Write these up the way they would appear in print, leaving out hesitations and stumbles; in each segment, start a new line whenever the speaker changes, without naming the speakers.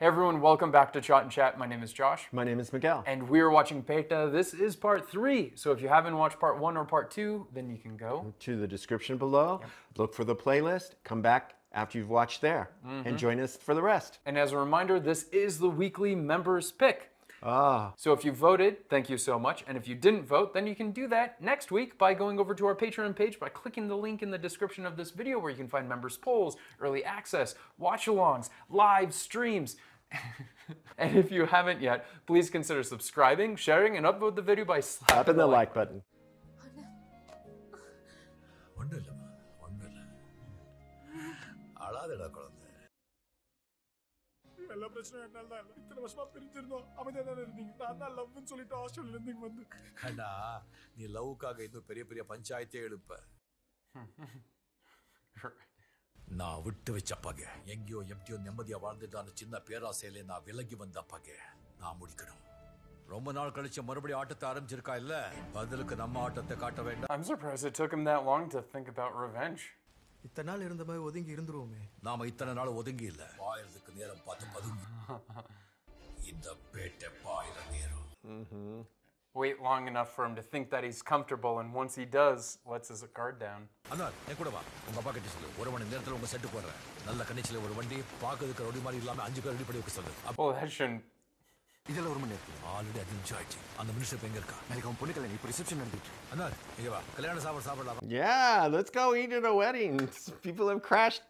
Hey everyone, welcome back to ChaatNChat. My name is Josh.
My name is Miguel.
And we're watching Petta. This is part 3. So if you haven't watched part 1 or part 2, then you can go
to the description below, look for the playlist, come back after you've watched there, and join us for the rest.
And as a reminder, this is the weekly members pick. So if you voted, thank you so much. And if you didn't vote, then you can do that next week by going over to our Patreon page by clicking the link in the description of this video where you can find members polls, early access, watch-alongs, live streams. And if you haven't yet, please consider subscribing, sharing, and upvote the video by slapping
the like button.
எல்லா பிரச்சனையும் என்னால தான் இல்ல. இத்தனை வருஷமா பிரிஞ்சிருந்தோம். அமைதியா தானே இருந்தீங்க. நான் தான் லவ்னு சொல்லிட்டு ஹாஸ்டல்ல இருந்து வந்து.
அண்ணா நீ லவ்வுக்காக இன்னும் பெரிய பெரிய பஞ்சாயத்தே எழுப்ப. நான் விட்டு வச்ச பகை எங்கேயோ எப்படியோ நிம்மதியா வாழ்ந்துட்டான சின்ன பேராசையிலே நான் விலகி வந்த பகை நான் முடிக்கணும். ரொம்ப நாள் கழிச்சு மறுபடியும் ஆட்டத்தை ஆரம்பிச்சிருக்கா இல்ல, பதிலுக்கு நம்ம ஆட்டத்தை காட்ட வேண்டாம்.
I'm surprised it took him that long to think about revenge.
இத்தனை நாள் இருந்த மாதிரி ஒதுங்கி இருந்துருவோமே.
நாம இத்தனை நாள் ஒதுங்கி இல்ல, பாயறதுக்கு நேரம் பார்த்து பதுங்கி. இந்த பேட்டை பாயிர நேரம்.
Wait long enough for him to think that he's comfortable, and once he does, lets his guard down.
அண்ணா என் கூட வா, உங்க அப்பா கிட்ட சொல்லு, ஒரு மணி நேரத்துல உங்க செட்டு போடுறேன். நல்ல கண்டிஷன்ல ஒரு வண்டி பாக்குறதுக்கு ரொடி மாதிரி இல்லாம 5 பேர் ரெடி பண்ணி வைக்க சொல்லு.
Well, that shouldn't.
இதெல்லாம் ஒரு மணி நேரம் ஆல்ரெடி 5 நிமிஷம் ஆயிடுச்சு. அந்த மினிஸ்டர் எங்க இருக்கா? நாளைக்கு அவன் பொண்ணு கல்யாணம், இப்போ ரிசப்ஷன் நடந்துட்டு. அண்ணா இங்க வா, கல்யாண சாப்பிடலாம்.
Yeah, let's go eat at a wedding. People have crashed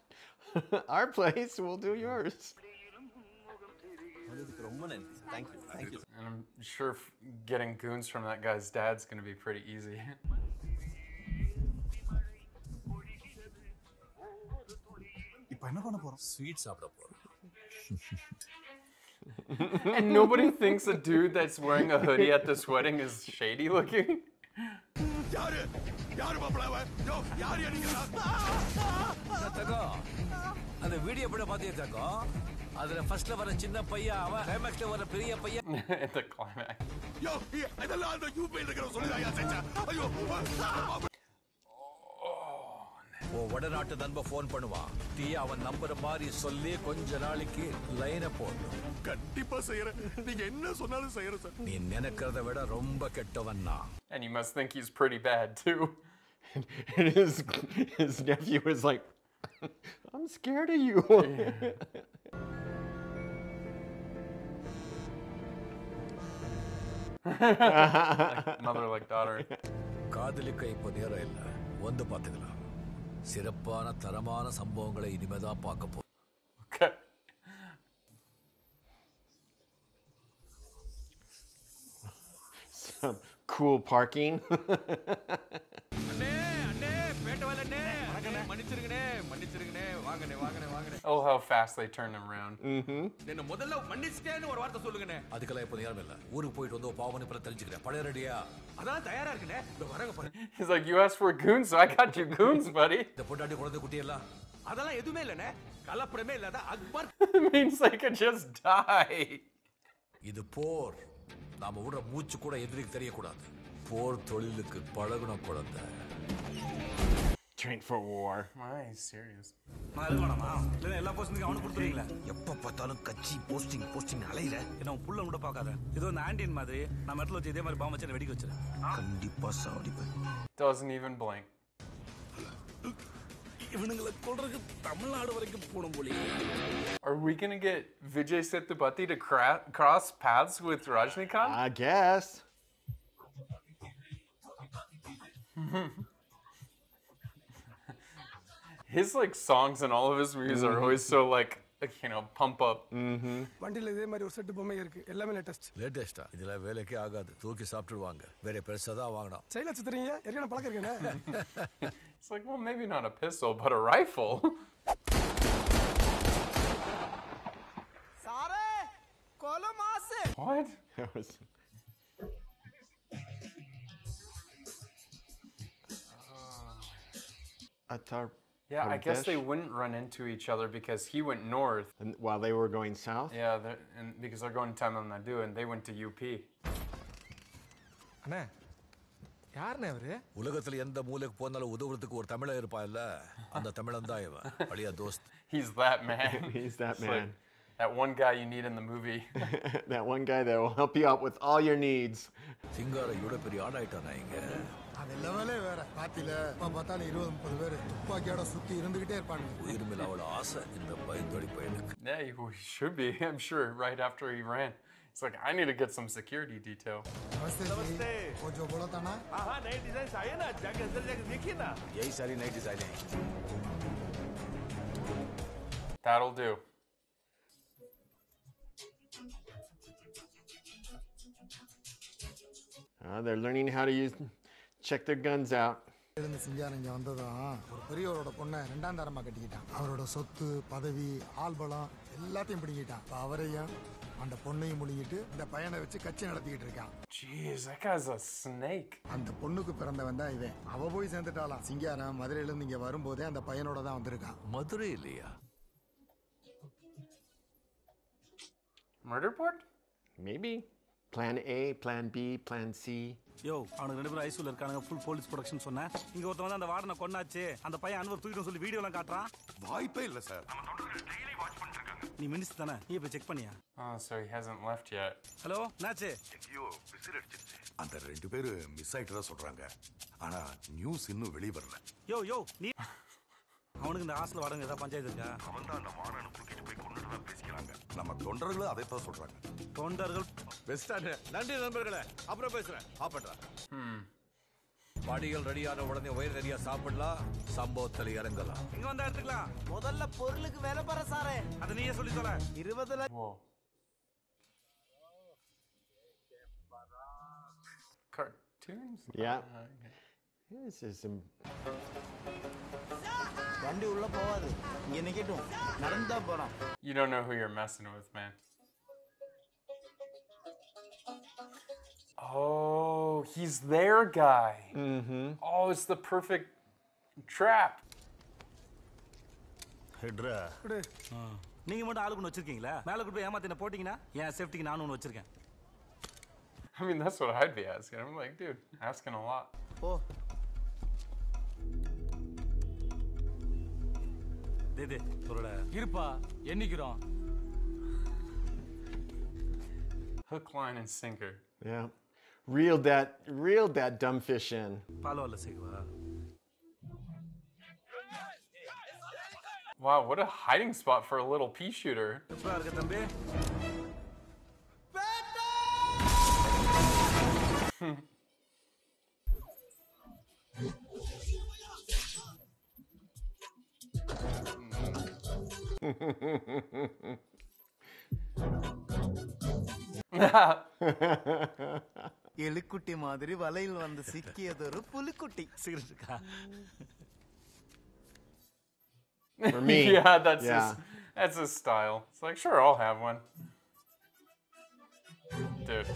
our place, we'll do yours.
Thank you. Thank you.
And I'm sure getting goons from that guy's dad's going to be pretty easy.
இப்போ என்ன பண்ண போறோம்?
Sweet சாப்பிட போறோம்.
And nobody thinks a dude that's wearing a hoodie at this wedding is shady looking.
யாரு பாப்பளவ? யோ யார் அடிங்கடா? தகோ. அந்த video பட பாத்தியா தகோ? அதுல ஃபர்ஸ்ட்ல வர சின்ன பையன் அவன் கிளைமாக்ஸ்ல வர பெரிய பையன்.
At the climax.
யோ இதெல்லாம் அந்த யூபி இருக்கிற சொல்லுடா செஞ்சா. ஐயோ. ஓ வடநாட்டு நண்பன் ஃபோன் பண்ணுவான். நீ அவன் நம்பர் மாதிரி சொல்லி கொஞ்ச நாளைக்கு லைனை போடு.
கண்டிப்பா செய்யறேன். நீங்க என்ன சொன்னாலும் செய்யறேன் சார்.
நீ நினைக்கிறத விட ரொம்ப கெட்டவன் நான்.
And you must think he's pretty bad too.
And his nephew was like, I'm scared of you.
Like mother like daughter.
காதலிக்க இப்போ நேரம் இல்ல, வந்து பாத்துக்கலாம். சிறப்பான தரமான சம்பவங்களை இனிமேதான் பார்க்க போறோம்.
Okay.
Some cool parking.
Oh, how fast they turn him around.
அதுக்கெல்லாம் இப்போ நேரம் இல்ல. ஊருக்கு போயிட்டு வந்து பாவனை பல தெரிஞ்சுக்கிறேன். பழைய ரெடியா? அதான் தயாரா இருக்கனே. இந்த வரங்க பாரு.
He's like, you asked for goons, so I got you goons, buddy.
இந்த பொண்டாட்டி குழந்தை குட்டி எல்லாம் அதெல்லாம் எதுவுமே இல்லனே. கலப்படமே இல்லாத Akbar.
It means they could just die.
இது போர். நாம விடுற மூச்சு கூட எதிரிக்கு தெரியக்கூடாது. போர் தொழிலுக்கு பழகுன குழந்தை.
Train for war.
Why are you serious?
எல்லா போஸ்டிங்கும் அவனுக்கு கொடுத்துறீங்களா?
எப்ப பார்த்தாலும் கட்சி போஸ்டிங் அலையிற.
என்ன புள்ள கூட பார்க்காத. இது வந்து ஆண்டியன் மாதிரி நம்ம இடத்துல வச்சு இதே மாதிரி பாம்பு வச்சு வெடிக்க வச்சிரு. கண்டிப்பா சாடிப்பேன்.
Doesn't even blink.
இவனுங்களை கொல்றதுக்கு தமிழ்நாடு வரைக்கும் போணும் போலி.
Are we gonna get Vijay Sethupathi to cross paths with Rajinikanth?
I guess.
His like songs and all of his movies are always so like, you know, pump up.
வண்டியில இதே மாதிரி ஒரு set பொம்மை இருக்கு. எல்லாமே
லேட்டஸ்டா. இதெல்லாம் வேலைக்கே ஆகாது. தூக்கி சாப்பிட்டுடுவாங்க. வேற பெருசா தான் வாங்கணும்.
செயல சித்தறீங்க. ஏற்கனவே பழக்கம் இருக்கேனே.
It's like, well, maybe not a pistol, but a rifle.
சாரே கோலமாசே.
What?
That was...
Yeah, I guess they wouldn't run into each other because he went north.
And while they were going south?
Yeah, and because they're going to Tamil Nadu and they went to UP.
அண்ணே யாருண்ணே அவரு?
உலகத்துல எந்த மூலைக்கு போனாலும் உதவுறதுக்கு ஒரு தமிழன் இருப்பான்ல, அந்த தமிழன் தான் இவன். அழியா Dost.
He's that man.
He's that man.
That one guy you need in the movie.
That one guy that will help you out with all your needs.
சிங்கார இவ்வளவு பெரிய ஆளாயிட்டானா இங்க
அது லெவலே வேற பாத்தில பார்த்தாலும் 20-30 பேர் துப்பாக்கியோட சுத்தி இருந்துகிட்டே இருப்பாங்க
உயிர் மேல அவ்வளவு ஆசை இந்த பயந்தோடி பையனுக்கு
Yeah, he should be, I'm sure, right after he ran. It's like, I need to get some security detail.
नमस्ते वो जो बोला था ना
हाँ नई डिजाइन आई है ना जाके अंदर जाके देखिए ना
यही सारी नई डिजाइन है
That'll do.
They're learning how to check their guns out.
இருந்து சிங்காரம் இங்க வந்ததும் ஒரு பெரியவரோட பொண்ணை 2ஆம் தரமா கட்டிக்கிட்டான் அவரோட சொத்து பதவி ஆள்பலம் எல்லாத்தையும் பிடிக்கிட்டான் அவரையும் அந்த பொண்ணையும் முழுகிட்டு இந்த பையனை வச்சு கட்சி நடத்திக்கிட்டு இருக்கான்
Jeez, that guy's a snake.
அந்த பொண்ணுக்கு பிறந்தவன் தான் இவன் அவ போய் சேர்ந்துட்டாளாம் சிங்காரம் மதுரையில இருந்து இங்க வரும்போதே அந்த பையனோட தான் வந்திருக்கான்
மதுரை இல்லையா
Murder board?
Maybe. Plan A, Plan B, Plan C.
யோ அவனுக்கு 2 பேரும் ஐசூல இருக்கானுங்க ஃபுல் போலீஸ் ப்ரொடக்ஷன் சொன்னேன் இங்க ஒருத்தன் வந்து அந்த வார்டனை கொன்னாச்சு அந்த பையன் அன்வர் தூக்கிட்டு சொல்லி வீடியோலாம் காட்டுறான்
வாய்ப்பே இல்ல சார்
நீ மினிஸ்டர் தானே நீ போய் செக் பண்ணியா
Oh, so he hasn't left yet.
Hello notch
எங்கேயோ விசில் அடிச்சிருச்சு அந்த 2 பேரு மிஸ் ஆயிட்டதா சொல்றாங்க ஆனா நியூஸ் இன்னும் வெளிய வரல
யோ நீ அவனுக்கு இந்த ஹாஸ்டல் வாடகை ஏதாவது பஞ்சாயத்து இருக்கா
அவன் தான் அந்த வாரனை தூக்கிட்டு போய் கொண்டுட்டு தான் பேசிக்கிறாங்க நம்ம தொண்டர்களும் அதை தான் சொல்றாங்க
தொண்டர்கள்
பெஸ்டான நன்றி நண்பர்களே அப்புறம் பேசுறேன் ஆப்பட்டா பாடிகள் ரெடியான உடனே வயிறு நிறைய சாப்பிடலாம் சம்பவத்தில் இறங்கலாம்
இங்க வந்தா எடுத்துக்கலாம்
முதல்ல பொருளுக்கு விலை பர சாரே
அதை நீயே சொல்லி சொல்ல
20
Whoa. Cartoons?
Yeah.
Okay.
This is some.
வண்டி உள்ள போவாது இங்க நிக்கட்டும் நடந்தா போறோம்
You don't know who you're messing with, man. Oh, he's their guy. Mm-hmm. Oh, it's the perfect trap.
ஹெட்ரா நீங்க மட்டும் ஆளுக்கு ஒன்று வச்சிருக்கீங்களா மேல கூட்டு போய் ஏமாத்தின போட்டீங்கன்னா என் சேஃப்டிக்கு நானும் ஒன்று வச்சிருக்கேன்
I mean, that's what I'd be asking. I'm like, dude, asking a lot.
ஓ
டேய் சொல்லுடா இருப்பா எண்ணிக்கிறோம்
Hook, line, and sinker.
Yeah. Reel that dumb fish in.
பால் வரல சேக்குவா
Wow, what a hiding spot for a little pea shooter.
எப்பா இருக்க தம்பி
எலிக்குட்டி மாதிரி வலையில் வந்து சிக்கியதொரு புலிக்குட்டி
சிகரெட் இருக்கா
For me.
Yeah, that's
Yeah.
that's his style. It's like, sure, I'll have one. Dude,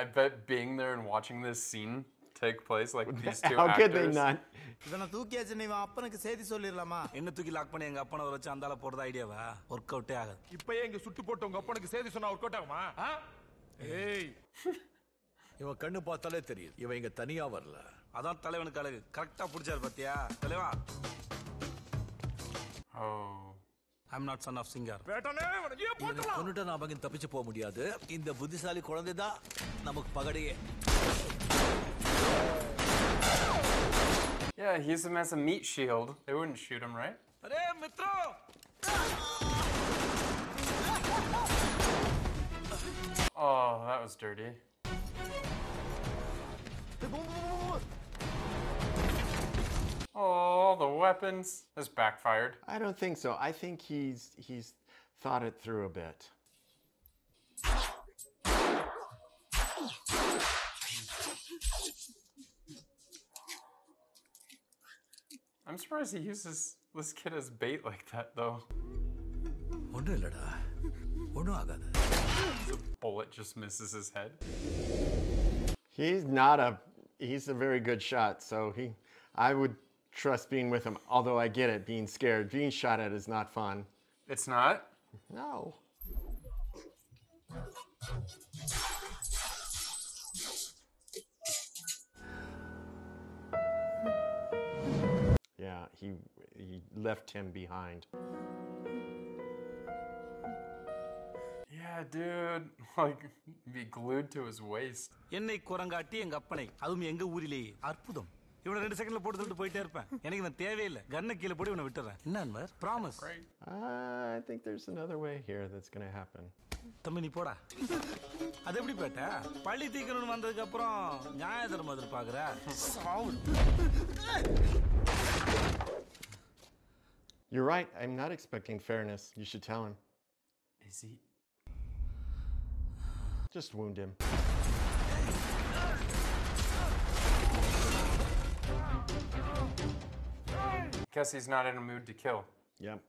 I bet being there and watching this scene take place, like these two
How
actors.
could they not?
இவனை தூக்கியாச்சு நீ இவன் அப்பனுக்கு செய்தி சொல்லிடலாமா
என்ன தூக்கி lock பண்ணி எங்க அப்பனை வச்சு அந்தால போறது ஐடியாவா ஒர்க் அவுட்டே ஆகாது
இப்பயே இங்க சுட்டு போட்டு உங்க அப்பனுக்கு செய்தி சொன்னா ஒர்க் அவுட் ஆகுமா ஏய்
இவன் கண்ணு பார்த்தாலே தெரியுது இவன் இங்க தனியா வரல
அதான் தலைவனுக்கு அழகு கரெக்டா புடிச்சாரு பாத்தியா தலைவா
Oh.
I'm not son of singer
வேட்டானே உனக்கு ஏன்
இவனை
போட்டலாம்
கொண்டுட்டா நாம இங்க தப்பிச்சு போக முடியாது இந்த புத்திசாலி குழந்தை தான் நமக்கு பகடையே
Yeah, he used him as a meat shield. They wouldn't shoot him, right?
அரே மித்ரோ
Oh, that was dirty. Oh, the weapons. This backfired.
I don't think so. I think he's thought it through a bit.
I'm surprised he uses this kid as bait like that, though.
ஒண்ணும் இல்லடா ஒண்ணும் ஆகாது
Bullet just misses his head.
He's a very good shot, so I would trust being with him, although I get it, being scared. Being shot at is not fun.
It's not?
No. Yeah, he left him behind.
Yeah, dude. Like, be glued to his waist.
என்னை குரங்காட்டி எங்க அப்பனை அதுவும் எங்க ஊரிலேயே அற்புதம். இவனை 2 செகண்ட்ல போட்டு சொல்லிட்டு போயிட்டே இருப்பேன். எனக்கு இவன் தேவையில்லை. கண்ணை கீழே போட்டு இவனை விட்டுறேன். என்ன Anwar? Promise.
I think there's another way here that's going to happen.
தம்பி நீ போடா. அது எப்படி பேட்டா? பள்ளி தீக்கணும்னு வந்ததுக்கு அப்புறம் நியாய தர்மம் எதிர்பார்க்கற?
You're right. I'm not expecting fairness. You should tell him.
Is he?
Just wound him.
Guess he's not in a mood to kill.
Yep.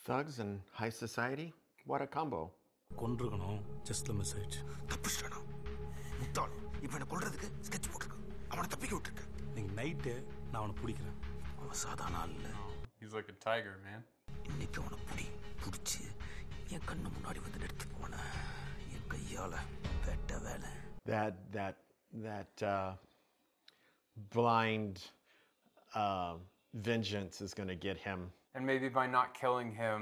Thugs and high society? What a combo.
கொன்றுக்கணும். ஜஸ்ட்ல miss ஆயிடுச்சு.
தப்பிச்சிட்டானா முட்டாள். இப்போ என்ன கொல்றதுக்கு sketch போட்டுருக்கான். அவனை தப்பிக்க விட்டுட்டு.
நீங்க நைட்டு நான் அவனை பிடிக்கிறேன்.
அவன் சாதாரண ஆள் இல்ல.
He's like a tiger, man.
இன்னைக்கு அவனை பிடிச்சு என் கண்ணு முன்னாடி வந்து நிறுத்தி போன என் கையால வெட்ட வேலை.
That blind vengeance is going to get him.
And maybe by not killing him,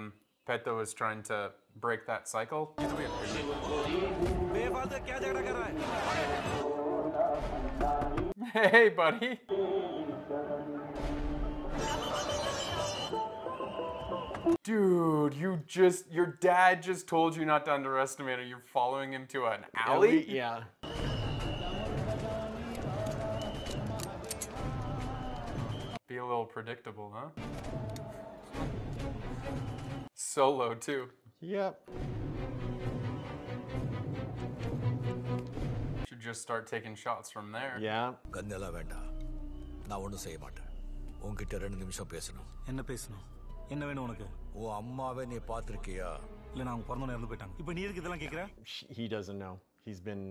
Petta was trying to break that cycle. Hey, buddy. Dude, your dad just told you not to underestimate it. You're following him to an alley?
Yeah.
Be a little predictable, huh? Solo, too.
Yep.
Should just start taking shots from there.
Yeah.
கண்ணெல்லாம் வேண்டாம். நான் ஒன்றும் செய்ய மாட்டேன். உன்கிட்ட 2 நிமிஷம் பேசணும்.
என்ன பேசணும்? என்ன வேணும் உனக்கு?
உன் அம்மாவை நீ பார்த்திருக்கியா?
இல்ல நான் பிறந்தவன இறந்து போயிட்டாங்க. இப்போ நீ எதுக்கு இதெல்லாம் கேக்குற?
He doesn't know. He's been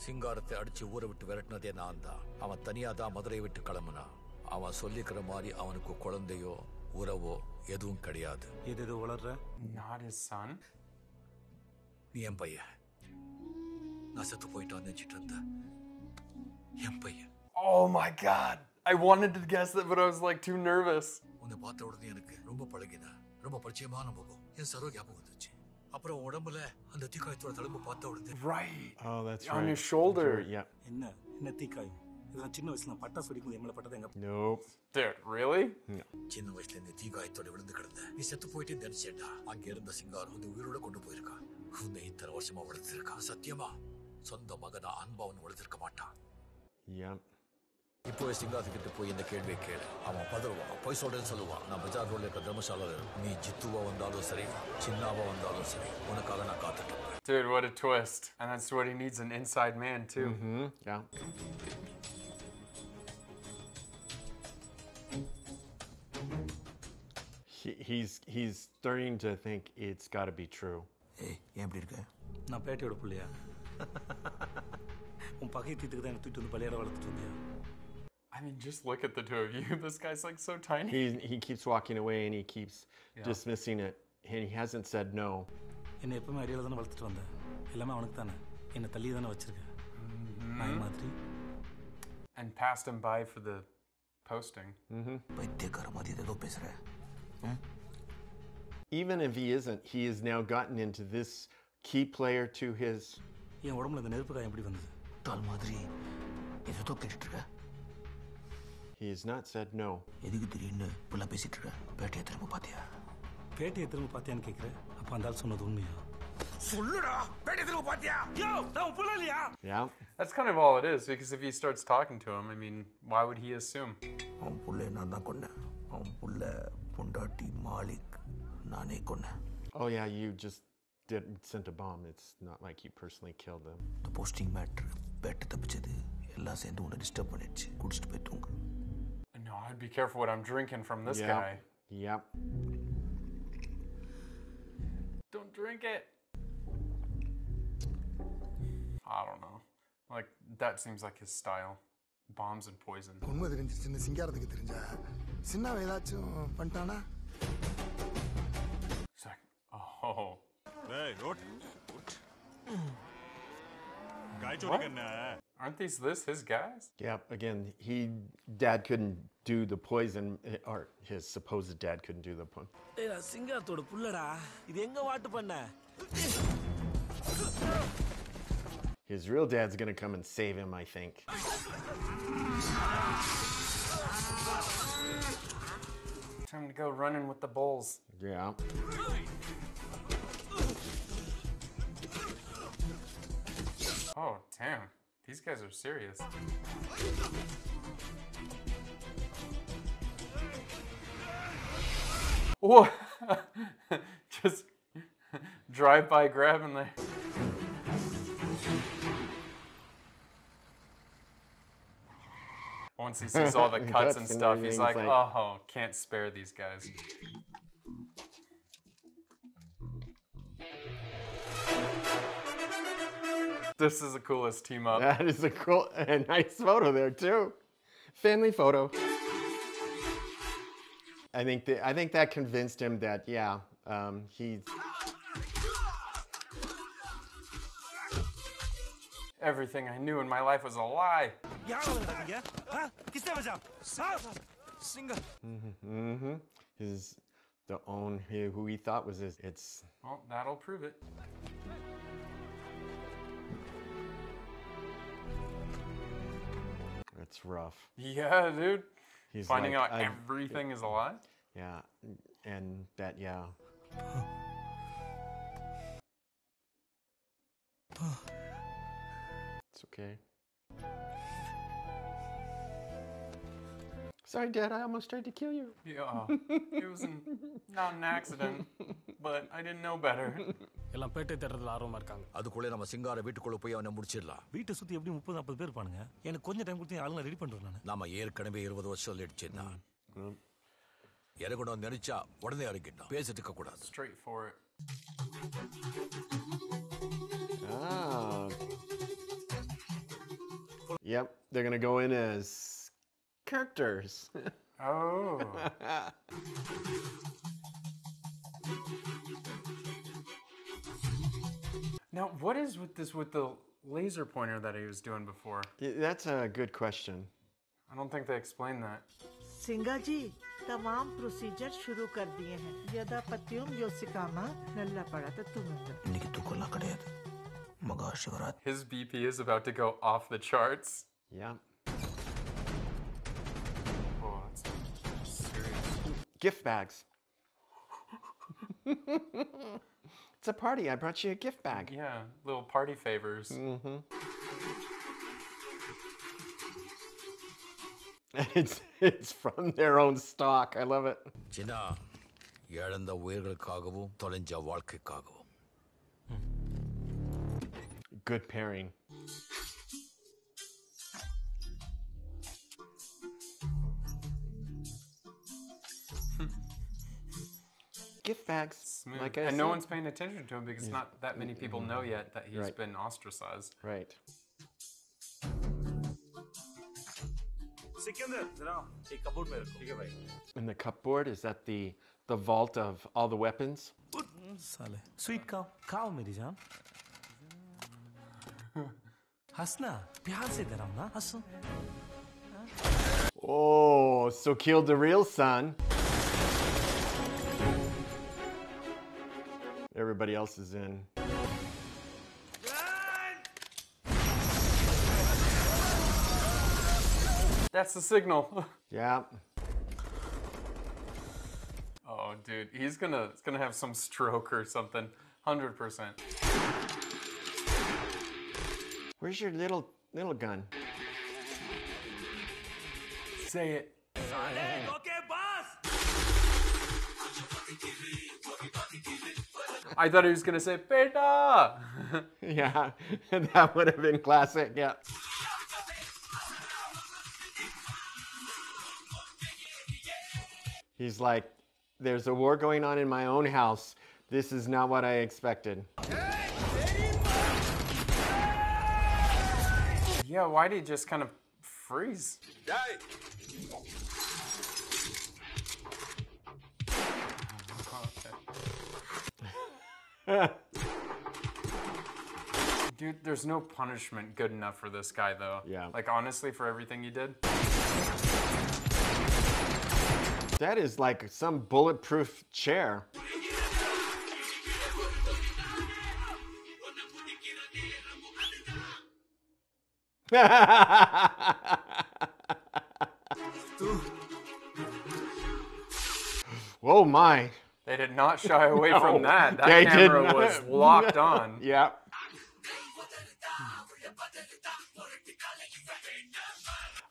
சிங்காரத்தை அடிச்சு ஊரை விட்டு விரட்டினதே நான் தான். அவன் தனியா தான் மதுரை விட்டு கிளம்புனான். அவன் சொல்லிக்கிற மாதிரி அவனுக்கு குழந்தையோ உறவோ எதுவும் கிடையாது.
எது வளர்ற?
Not his son?
நீ என் பையன். நான் செத்து போயிட்டான்னு நினைச்சிட்டு இருந்தேன். என் பையன்.
Oh my god! I wanted to guess that, but I was like too nervous.
உன்னை பார்த்த உடனே எனக்கு ரொம்ப பழகின ரொம்ப பரிச்சயமான முகம் என் சர்வ ஞாபகம் வந்துச்சு. அப்புறம் உடம்புல அந்த தீக்காயத்தோட தழும்பு பார்த்த உடனே
Right.
Oh, that's
on
right.
his shoulder.
Yeah.
என்ன தீக்காயம்? இதெல்லாம் சின்ன வயசுல பட்டாசு வெடிக்கும் எம்மல பட்டது எங்க?
Nope.
Dude, really?
சின்ன வயசுல இந்த தீக்காயத்தோட விழுந்து கிடந்த நீ செத்து போயிட்டு நினைச்சேன்டா. அங்க இருந்த சிங்காரம் உன்னை உயிரோட கொண்டு போயிருக்கான். உன்னை இத்தனை வருஷமா வளர்த்திருக்கான். சத்தியமா சொந்த மகனா அன்பவன் வளர்த்திருக்க மாட்டான்.
Yep.
இப்போ சிங்காரத்துக்கிட்ட போய் இந்த கேள்வியை கேளு. அவன் பதறுவான், போய் சொல்றேன்னு சொல்லுவான். நான் பஜார் ரோட்ல இருக்க தர்மசாலை நீ ஜித்துவா வந்தாலும் சரி சின்னாவா வந்தாலும் சரி உனக்காக நான் காத்துட்டு.
Dude, what a twist. And that's what he needs, an inside man too.
Mm-hmm. Yeah. He's starting to think it's got to be true.
ஏய் ஏன் இப்படி இருக்க?
நான் பேட்டையோட புள்ளையா? உன் பகை தீத்துக்கு தான் தூக்கிட்டு வந்து பள்ளியாட வளர்த்துட்டு வந்தியா?
I mean, just look at the two of you. This guy's like so tiny.
He keeps walking away and he keeps dismissing it. And he hasn't said no.
என்ன எப்பவுமே அடியால தானே வளர்த்துட்டு வந்தேன். எல்லாமே அவனுக்கு தானே. என்ன தள்ளி தானே வச்சிருக்கேன். நாய் மாதிரி.
And passed him by for the posting.
பைத்தியக்கார மாதிரி ஏதோ பேசுற.
Even if he isn't, he has now gotten into this key player to his.
என் உடம்புல இந்த நெருப்பு காயம் எப்படி வந்தது?
தால் மாதிரி ஏதோ கேட்டுட்டு இருக்க.
He has not said no.
எதுக்கு திடீர்னு இப்பெல்லாம் பேசிட்டு இருக்க? பேட்டையை திரும்ப பாத்தியா?
பேட்டையை திரும்ப பாத்தியான்னு கேட்குறேன். அப்போ அந்த ஆள் சொன்னது உண்மையா?
சொல்லுடா, பேட்டையை திரும்ப பாத்தியா?
யோ, நான் புள்ள இல்லையா?
Yeah.
That's kind of all it is, because if he starts talking to him, I mean, why would he assume?
அவன் புள்ளைய நான் தான் கொன்னேன். அவன் புள்ள பொண்டாட்டி மாலிக் நானே கொன்னேன்.
Oh yeah, you just sent a bomb. It's not like you personally killed them.
இந்த posting matter பேட்டை தப்பிச்சது எல்லாம் சேர்ந்து உன்னை டிஸ்டர்ப் பண்ணிடுச்சு. குடிச்சிட்டு போய் தூங்கு.
No, I'd be careful what I'm drinking from this guy.
Yep.
Don't drink it. I don't know. Like, that seems like his style. Bombs and poison.
உண்மை தெரிஞ்சிருச்சுன்னு சிங்காரத்துக்கு தெரிஞ்சா சின்னாவை ஏதாச்சும் பண்ணிட்டானா?
It's like, oh.
Hey, what? Guy
What? Aren't these his guys?
Yeah, again, dad couldn't do the poison, or his supposed dad couldn't do the poison.
சிங்கத்தோட புள்ளடா இது எங்க வாட்டு பண்ண
His real dad's gonna come and save him, I think.
Time to go running with the bulls.
Yeah.
Oh, damn. These guys are serious. Whoa! Just drive by grabbing the... Once he sees all the cuts and stuff, he's like, oh, can't spare these guys. This is the coolest team up.
That is a nice photo there too. Family photo. I think that convinced him that he's.
Everything I knew in my life was a lie.
His who he thought was his. It's.
Well, that'll prove it.
It's rough.
Yeah, dude.
He's
finding
like,
out everything is a lie.
Yeah, and that It's okay. Sorry, Dad, I almost tried to kill you.
Yeah, it was not an accident, but I didn't know better.
எல்லாம் பேட்டை தேடுறதுல ஆர்வமா இருக்காங்க.
அதுக்குள்ள நம்ம சிங்கார வீட்டுக்குள்ள போய் அவனை முடிச்சிடலாம்.
வீட்டை சுத்தி எப்படி 30-40 பேர் இருப்பானுங்க. எனக்கு கொஞ்சம் டைம் கொடுத்து ஆளுங்க ரெடி பண்றேன் நான்.
நாம ஏற்கனவே 20 வருஷம் லெட்சினா. இறங்கணும் நினைச்சா உடனே இறங்கிடணும். பேசிட்டு இருக்க கூடாது.
Straight for it.
Ah. Yep, they're gonna go in as characters.
Oh. Now, what is with the laser pointer that he was doing before?
That's a good question.
I don't think they explained that.
सिंगा जी तमाम procedure शुरू कर दिए हैं यदा पतियों योसिकामा नल्ला पड़ा था तुम्हें
இன்னைக்கு தூக்கம்லாம் கிடையாது மகா Shivaratri
His BP is about to go off the charts.
Yeah.
Oh, that's serious.
Gift bags. It's a party. I brought you a gift bag.
Yeah, little party favors.
Mm-hmm. It's from their own stock. I love it.
சின்னா இழந்த உயிர்களுக்காகவும் தொலைஞ்ச வாழ்க்கைக்காகவும்.
Good pairing. Gift bags.
Smooth.
Like I
and
said.
no one's paying attention to him because not that many people know yet that he's been ostracized.
Right.
Sikandar जरा एक cupboard में रखो ठीक है भाई
And the cupboard, is that the vault of all the weapons?
साले sweet खाओ मेरी जान हंसना प्यार से कराओ ना हंसो
Oh, so killed the real son. Everybody else is in.
That's the signal.
Yeah.
Oh, dude, he's gonna have some stroke or something. 100%.
Where's your little gun?
Say it.
Okay बस
I thought he was gonna say Petta.
Yeah, that would have been classic. Yeah. He's like, there's a war going on in my own house. This is not what I expected.
Yeah, why did he just kind of freeze? Dude, there's no punishment good enough for this guy, though.
Yeah.
Like, honestly, for everything he did.
That is like some bulletproof chair. Oh my.
They did not shy away from that. That
they
camera
did
was locked on.
Yeah.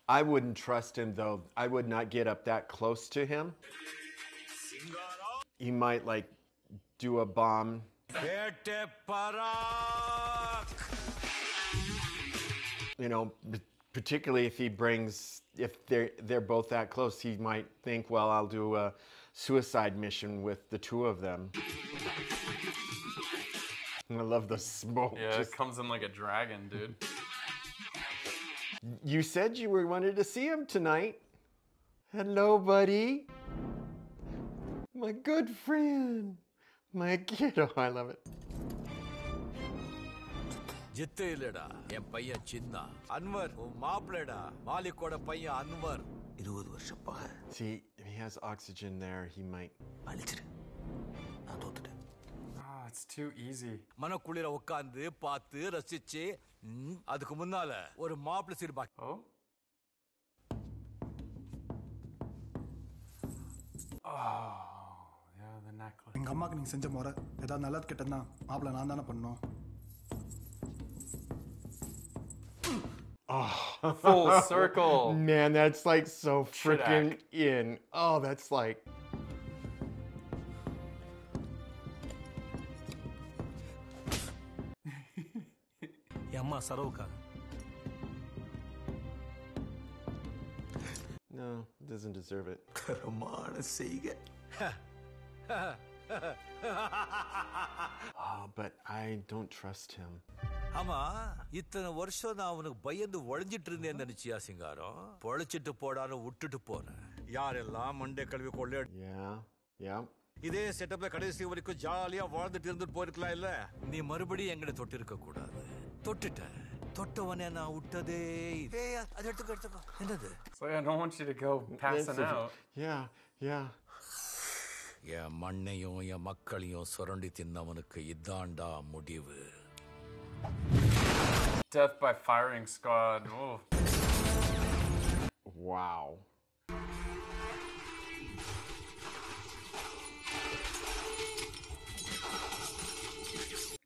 I wouldn't trust him though. I would not get up that close to him. He might like do a bomb. You know, particularly if he brings, if they're both that close, he might think, well, I'll do a suicide mission with the two of them. I love the smoke.
Yeah, it comes in like a dragon, dude.
You said you wanted to see him tonight. Hello, buddy. My good friend. My kiddo. I love it.
Jithu இல்லடா என் பையன் சின்ன அன்வர் உன் மாப்பிளடா மாலிக்கோட பையன் அன்வர்
20 வருஷம் பகை.
See, if he has oxygen there, he might.
அழிச்சிரு. நான் தோத்துட்டேன்.
Oh, it's too easy.
மனக்குளிர உட்கார்ந்து பார்த்து ரசிச்சு அதுக்கு முன்னால ஒரு மாப்பிள சீர் பாக்கி.
Oh. Oh, yeah, the necklace.
எங்க அம்மாக்கு நீங்க செஞ்ச முறை ஏதாவது நல்லது கெட்டதுன்னா மாப்பிள நான் தானே பண்ணோம்.
Oh,
full circle.
Man, that's like so freaking in. Oh, that's like.
அம்மா சரவுக்கா.
No, it doesn't deserve it.
கரமான செய்க.
Oh, but I don't trust him.
ஆமா இத்தனை வருஷம் நான் அவனுக்கு பயந்து ஒழிஞ்சிட்டு இருந்தேன் நினைச்சியா சிங்காரம் பொழைச்சிட்டு போடான்னு விட்டுட்டு போனேன் யாரெல்லாம் மண்டே கல்வி கொள்ளை.
Yeah.
இதே செட்டப்ல கடைசி வரைக்கும் ஜாலியா வாழ்ந்துட்டு இருந்துட்டு போயிருக்கலாம் இல்ல. நீ மறுபடியும் எங்கிட்ட தொட்டு இருக்க கூடாது. தொட்டுட்ட தொட்டவனே நான் விட்டதே. அது எடுத்துக்கோ என்னது.
So I don't want you to go passing out.
Yeah.
என் மண்ணையும் என் மக்களையும் சுரண்டி தின்னவனுக்கு இதாண்டா முடிவு.
Death by firing squad. Oh.
Wow.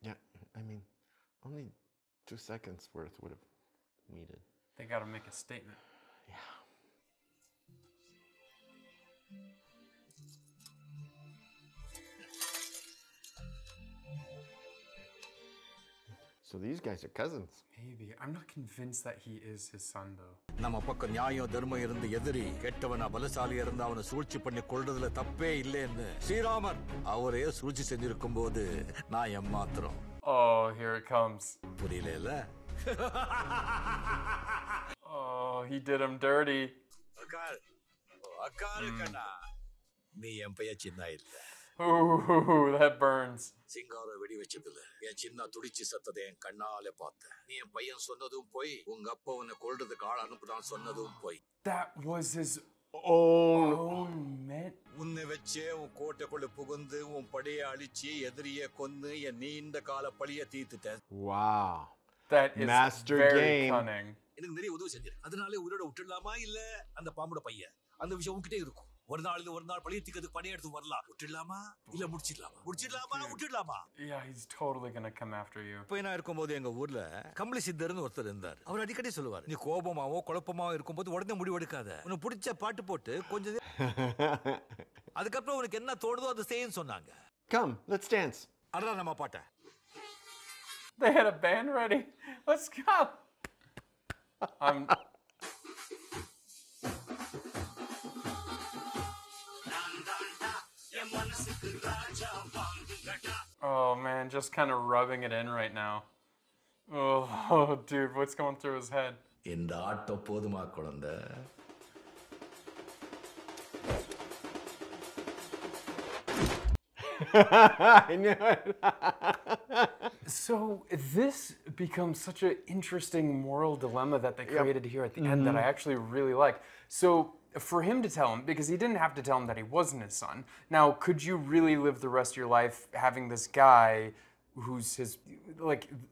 Yeah, I mean, only 2 seconds worth would have needed.
They gotta make a statement.
Yeah. So these guys are cousins.
Maybe. I'm not convinced that he is his son, though.
நம்ம பக்கம் நியாயம் தர்மம் இருந்து எதிரி கெட்டவனா பலசாலி இருந்து அவனை சூழ்ச்சி பண்ணி கொள்றதுல தப்பே இல்லைன்னு ஸ்ரீராமர் அவரே சூழ்ச்சி செஞ்சிருக்கும் போது நான் ஏமாத்துறோம்.
Oh, here it comes.
புரியல.
Oh, he did him dirty.
அக்காரு கண்ணா நீ என் பையன் சின்ன இல்ல.
Ooh, that burns.
சிங்காரம் வெடி வச்சதில்ல என் சின்ன துடிச்சு சத்ததை என் கண்ணாலே பார்த்தேன். நீ என் பையன் சொன்னதும் போய் உங்க அப்பா உன்னை கொல்றதுக்கு ஆள் அனுப்புதான் சொன்னதும் போய்.
That was his
own
man.
உன்னை வச்சே உன் கோட்டைக்குள்ள புகுந்து உன் படையை அழிச்சு எதிரியை கொன்னு என் நீண்ட கால பழிய தீர்த்துட்டேன்.
Wow.
That is
Master
very
game.
cunning.
எனக்கு நிறைய உதவி செஞ்சிரு. அதனாலே உயிரோட விட்டுடலாமா இல்ல அந்த பாம்போட பையன் அந்த விஷயம் உன்கிட்டே இருக்கும். ஒரு நாள் பழைய திக்கிறதுக்கு பணி எடுத்து வரலாம். விட்டுடலாமா இல்ல முடிச்சிடலாமா.
Yeah, he's totally gonna come after you.
இப்போ நான் இருக்கும்போது எங்க ஊர்ல கம்பளி சித்தர்னு ஒருத்தர் இருந்தார். அவர் அடிக்கடி சொல்லுவார், நீ கோபமாவோ குழப்பமாவோ இருக்கும்போது உடனே முடிவெடுக்காத. உனக்கு பிடிச்ச பாட்டு போட்டு கொஞ்சம் அதுக்கப்புறம் உனக்கு என்ன தோணுதோ அதை செய்யன்னு சொன்னாங்க.
Come, let's dance.
அதான் நம்ம பாட்ட.
They had a band ready. Let's go. Oh man, just kind of rubbing it in right now. Oh, dude, what's going through his head?
இந்த ஆட்டம் போதுமா குழந்தை?
I knew it.
So this becomes such an interesting moral dilemma that they created here at the end that I actually really like. So for him to tell him, because he didn't have to tell him that he wasn't his son. Now, could you really live the rest of your life having this guy who's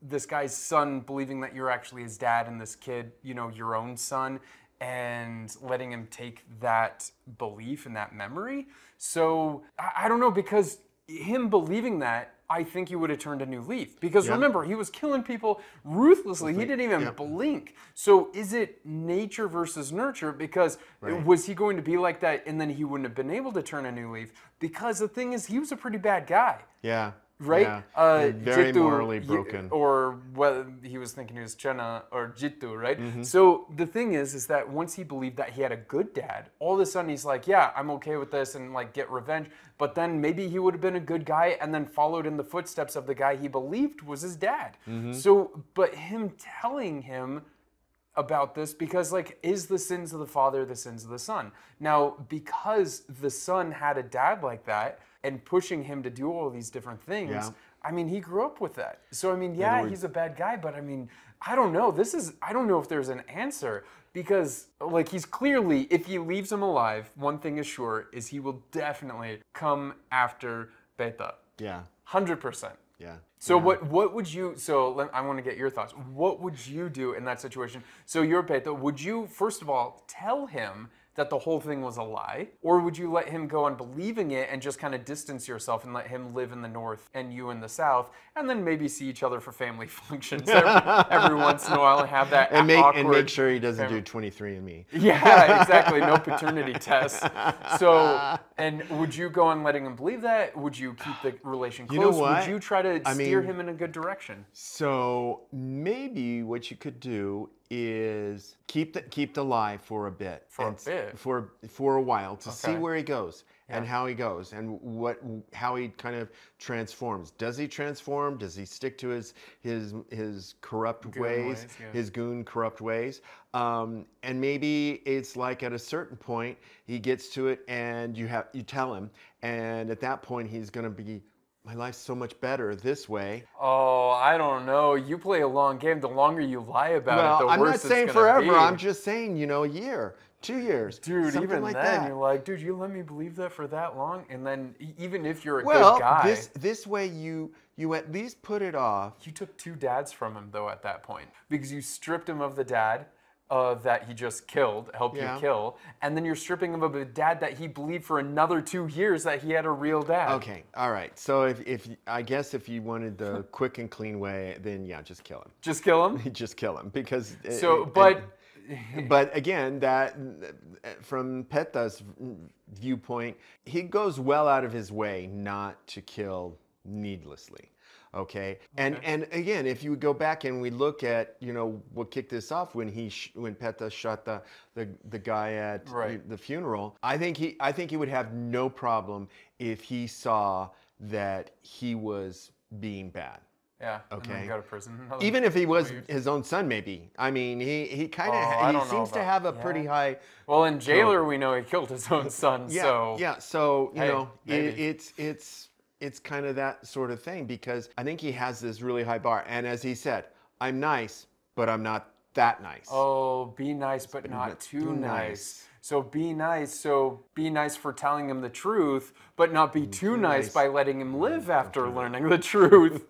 this guy's son, believing that you're actually his dad, and this kid, your own son, and letting him take that belief and that memory? So I don't know, because him believing that, I think he would have turned a new leaf. Because remember, he was killing people ruthlessly. He didn't even blink. So is it nature versus nurture? Because was he going to be like that and then he wouldn't have been able to turn a new leaf? Because the thing is, he was a pretty bad guy.
Yeah.
Right?
Yeah. Very morally broken.
Or whether he was thinking he was Chena or Jitu, right? So the thing is that once he believed that he had a good dad, all of a sudden he's like, yeah, I'm okay with this and get revenge. But then maybe he would have been a good guy and then followed in the footsteps of the guy he believed was his dad. So, but him telling him about this, because is the sins of the father the sins of the son? Now, because the son had a dad like that, and pushing him to do all these different things, I mean, he grew up with that. So, I mean, he's a bad guy, but I mean, I don't know. I don't know if there's an answer, because he's clearly, if he leaves him alive, one thing is sure, is he will definitely come after Petta.
Yeah.
100%.
Yeah.
So what would you, I want to get your thoughts. What would you do in that situation? So you're Petta, would you, first of all, tell him that the whole thing was a lie? Or would you let him go on believing it and just kind of distance yourself and let him live in the north and you in the south, and then maybe see each other for family functions every once in a while and have that awkward...
And make sure he doesn't do 23andMe.
Yeah, exactly. No paternity tests. So, and would you go on letting him believe that? Would you keep the relation close?
You know what?
Would you try to steer him in a good direction?
So maybe what you could do is keep the lie for a bit. For a while to see where he goes and how he goes and how he kind of transforms. Does he transform? Does he stick to his corrupt ways, his goon corrupt ways? And maybe it's at a certain point he gets to it and you tell him, and at that point he's going to be, my life's so much better this way.
Oh, I don't know. You play a long game. The longer you lie about it, the worse it's going to be.
I'm not saying forever. I'm just saying, a year, 2 years.
Dude, even
like
then,
that.
you're like, dude, you let me believe that for that long? And then even if you're a good guy...
this way you at least put it off.
You took 2 dads from him, though, at that point. Because you stripped him of the dad that he just helped you kill, and then you're stripping him of a dad that he believed for another 2 years that he had a real dad.
Okay, all right. So if I guess if you wanted the quick and clean way, then just kill him.
Just kill him?
Just kill him, because...
But
again, that from Petta's viewpoint, he goes well out of his way not to kill needlessly. Okay. And again, if you go back and we look at what kicked this off when Petta shot the guy at the funeral, I think he would have no problem if he saw that he was being bad.
Yeah.
Okay.
And then go to prison.
Even if he was his own son, maybe. I mean, he kind of he seems to have a pretty high.
Well, in Jailer, we know he killed his own son. So
So it's kind of that sort of thing, because I think he has this really high bar. And as he said, I'm nice, but I'm not that nice.
Oh, be nice, but not too nice. So be nice for telling him the truth, but not be too nice by letting him live after learning the truth,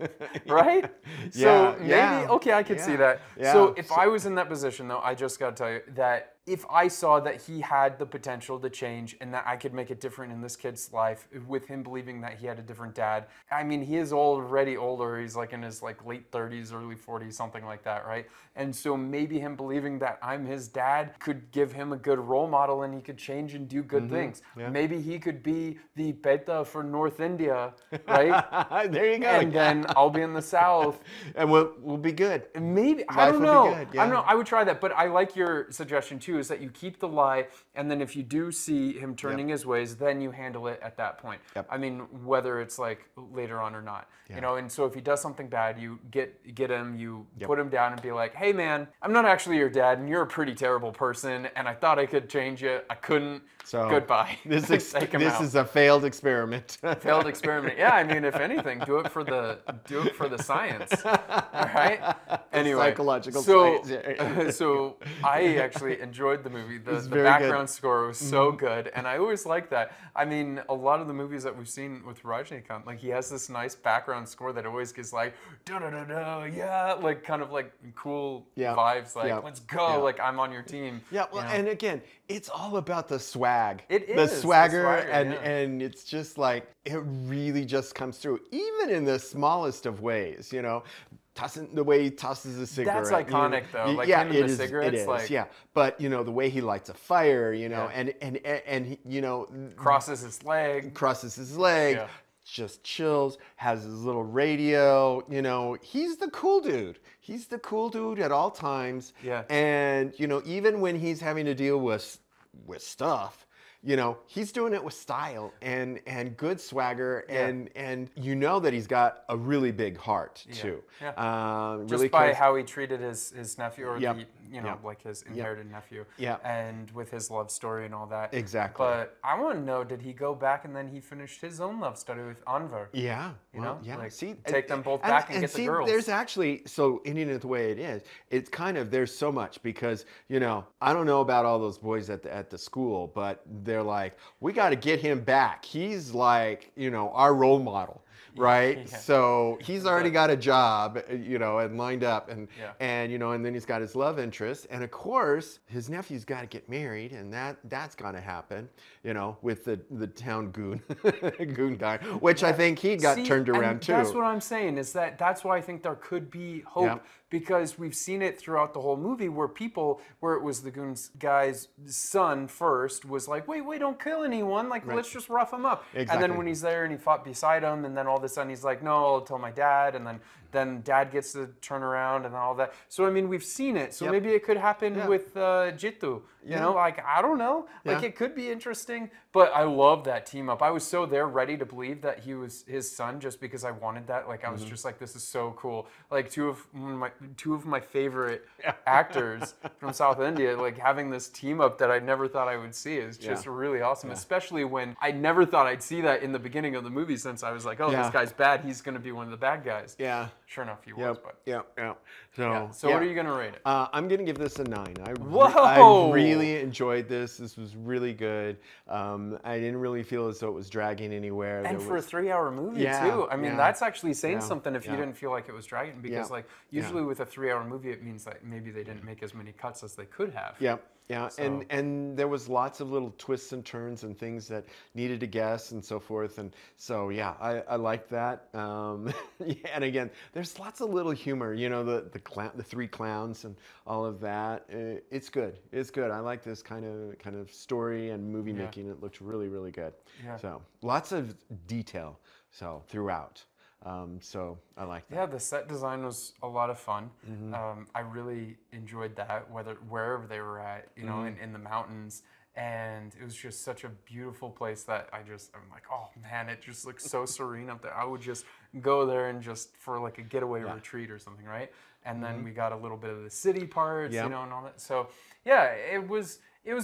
right? So maybe, okay, I could see that.
Yeah.
So if I was in that position, though, I just got to tell you that if I saw that he had the potential to change and that I could make it different in this kid's life with him believing that he had a different dad. I mean, he is already older. He's in his late 30s, early 40s, something like that, right? And so maybe him believing that I'm his dad could give him a good role model and he could change and do good things. Yeah. Maybe he could be the Petta for North India, right?
There you go.
And then I'll be in the South.
And we'll be good.
Maybe. I don't know. I don't know. I would try that. But I like your suggestion too, is that you keep the lie, and then if you do see him turning his ways, then you handle it at that point. I mean, whether it's later on or not. And so if he does something bad, you get him, you put him down and be like, hey man, I'm not actually your dad, and you're a pretty terrible person, and I thought I could change change it. I couldn't.
So
goodbye.
This is a failed experiment.
Failed experiment. Yeah, I mean, if anything, do it for the science. All right. Anyway,
psychological science.
So I actually enjoyed the movie. The background score was so good, and I always like that. I mean, a lot of the movies that we've seen with Rajinikanth, like he has this nice background score that always gives like da da da da, yeah, like kind of like cool vibes, like let's go, like I'm on your team.
Yeah, well, and again, it's all about the swag.
It is
the swagger, and it's just like it really just comes through, even in the smallest of ways. You know, the way he tosses a cigarette.
That's iconic, though. Like him and the cigarettes.
It is,
like,
yeah. But you know, the way he lights a fire, you know, and he, you know,
crosses his leg.
Yeah. Just chills, has his little radio, you know, he's the cool dude. He's the cool dude at all times.
Yeah.
And, you know, even when he's having to deal with stuff, you know, he's doing it with style and good swagger, and you know that he's got a really big heart too.
Yeah.
Really
just by how he treated his nephew, or the, you know, like his inherited nephew.
Yeah.
And with his love story and all that.
Exactly.
But I want to know, did he go back and then he finished his own love story with Anwar?
Yeah.
You know?
Yeah.
Like,
see,
take them both back and get the girls.
There's actually, so Indian it the way it is, it's kind of, there's so much, because, you know, I don't know about all those boys at the school, but they're like, we got to get him back. He's like, you know, our role model. Right,
Yeah.
So he's already got a job, you know, and lined up, and you know, and then he's got his love interest, and of course his nephew's got to get married, and that's got to happen, you know, with the town goon guy, which I think he got turned around too.
That's what I'm saying, is that's why I think there could be hope, because we've seen it throughout the whole movie where it was the goon guy's son first was like, wait, don't kill anyone, like let's just rough him up.
Exactly.
And then when he's there and he fought beside him, and then all of a sudden he's like, no, I'll tell my dad, and then dad gets to turn around and all that. So I mean, we've seen it. So maybe it could happen with Jitu. You know, like I don't know. Like it could be interesting. But I love that team up. I was so ready to believe that he was his son, just because I wanted that. Like I was just like, this is so cool. Like two of my favorite actors from South India, like having this team up that I never thought I would see is just really awesome. Especially when I never thought I'd see that in the beginning of the movie, since I was like, oh, this guy's bad. He's going to be one of the bad guys.
Yeah.
Sure enough, he was. But
So
what are you going to rate it?
I'm going to give this a 9.
Whoa!
I really enjoyed this. This was really good. I didn't really feel as though it was dragging anywhere.
And for a 3-hour movie too. I mean, that's actually saying something if you didn't feel like it was dragging, because like usually with a 3-hour movie, it means that maybe they didn't make as many cuts as they could have.
Yeah. So. And there was lots of little twists and turns and things that needed to guess and so forth. And so, I liked that. And again, there's lots of little humor, you know, the 3 clowns and all of that. It's good. It's good. I like this kind of story and movie making. It looks really, really good. Yeah. So lots of detail throughout. So I like that.
Yeah, the set design was a lot of fun. I really enjoyed that, wherever they were at, you know, in the mountains. And it was just such a beautiful place that I'm like, oh man, it just looks so serene up there. I would just go there and just for like a getaway retreat or something, right? And then we got a little bit of the city parts, you know, and all that. So yeah, it was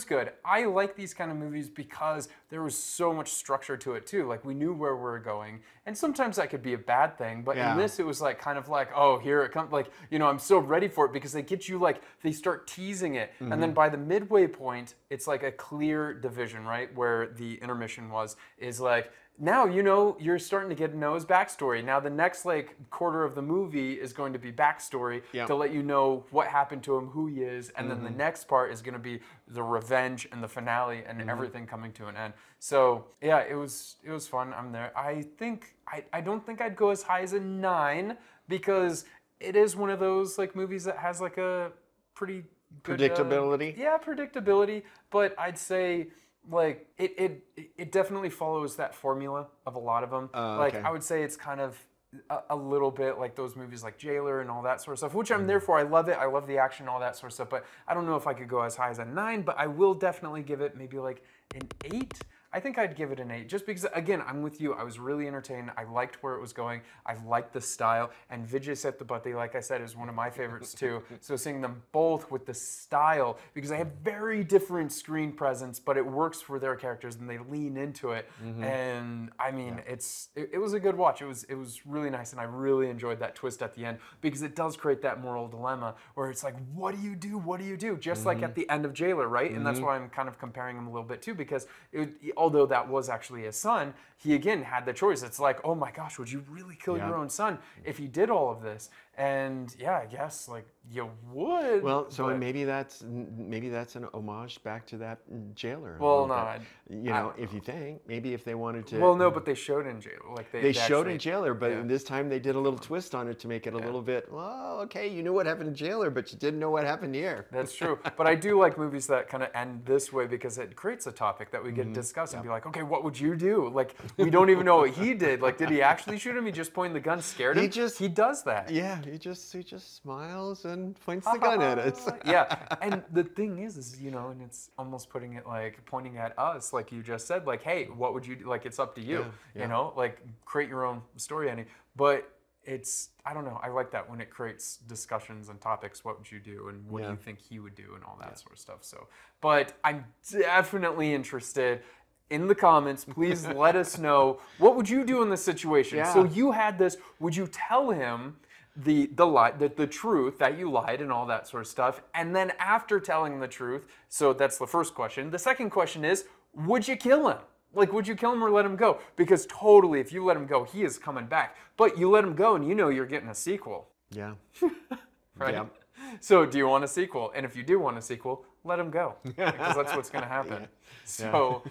good. I like these kind of movies because there was so much structure to it too. Like we knew where we were going, and sometimes that could be a bad thing. But in this, it was like kind of like, oh, here it comes. Like, you know, I'm so ready for it, because they get you like, they start teasing it, and then by the midway point, it's like a clear division, right? Where the intermission is like, now, you know, you're starting to get to know his backstory. Now, the next like quarter of the movie is going to be backstory to let you know what happened to him, who he is, and then the next part is going to be the revenge and the finale and everything coming to an end. So yeah, it was fun. I'm there. I don't think I'd go as high as a 9, because it is one of those like movies that has like a pretty good
predictability.
Predictability. But I'd say, like it definitely follows that formula of a lot of them. Like I would say it's kind of a little bit like those movies like Jailer and all that sort of stuff, which I'm there for. I love it. I love the action and all that sort of stuff. But I don't know if I could go as high as a 9, but I will definitely give it maybe like an 8. I think I'd give it an 8, just because, again, I'm with you. I was really entertained. I liked where it was going. I liked the style. And Vijay Sethupathi, like I said, is one of my favorites too. So seeing them both with the style, because they have very different screen presence, but it works for their characters and they lean into it. And I mean, it was a good watch. It was really nice, and I really enjoyed that twist at the end, because it does create that moral dilemma where it's like, what do you do? What do you do? Just like at the end of Jailer, right? And that's why I'm kind of comparing him a little bit too, because although that was actually his son, he again had the choice. It's like, oh my gosh, would you really kill your own son if he did all of this? And yeah, I guess like you would.
Well, so maybe that's an homage back to that Jailer.
Well, no,
you know, if you think maybe if they wanted to.
Well, no, but they showed in Jailer, like
they showed in Jailer, but this time they did a little twist on it to make it a little bit. Well, okay, you knew what happened in Jailer, but you didn't know what happened here.
That's true. But I do like movies that kind of end this way, because it creates a topic that we get to discuss and be like, okay, what would you do? Like, we don't even know what he did. Like, did he actually shoot him? He just pointed the gun, scared him? He does that.
Yeah, he just smiles and points the gun at us.
Yeah, and the thing is, you know, and it's almost putting it like pointing at us, like you just said, like, hey, what would you do? Like, it's up to you, you know, like create your own story, Annie. But it's, I don't know, I like that when it creates discussions and topics. What would you do, and what do you think he would do, and all that sort of stuff. So, but I'm definitely interested. In the comments, please let us know, what would you do in this situation? So you had this, would you tell him the truth that you lied and all that sort of stuff? And then after telling the truth, so that's the first question. The second question is, would you kill him? Like, would you kill him or let him go? Because totally, if you let him go, he is coming back. But you let him go and you know you're getting a sequel.
Yeah.
Right? Yeah. So do you want a sequel? And if you do want a sequel, let him go, because that's what's going to happen. So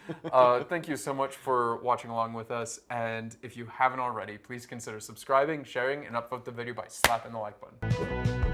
thank you so much for watching along with us. And if you haven't already, please consider subscribing, sharing, and upvote the video by slapping the like button.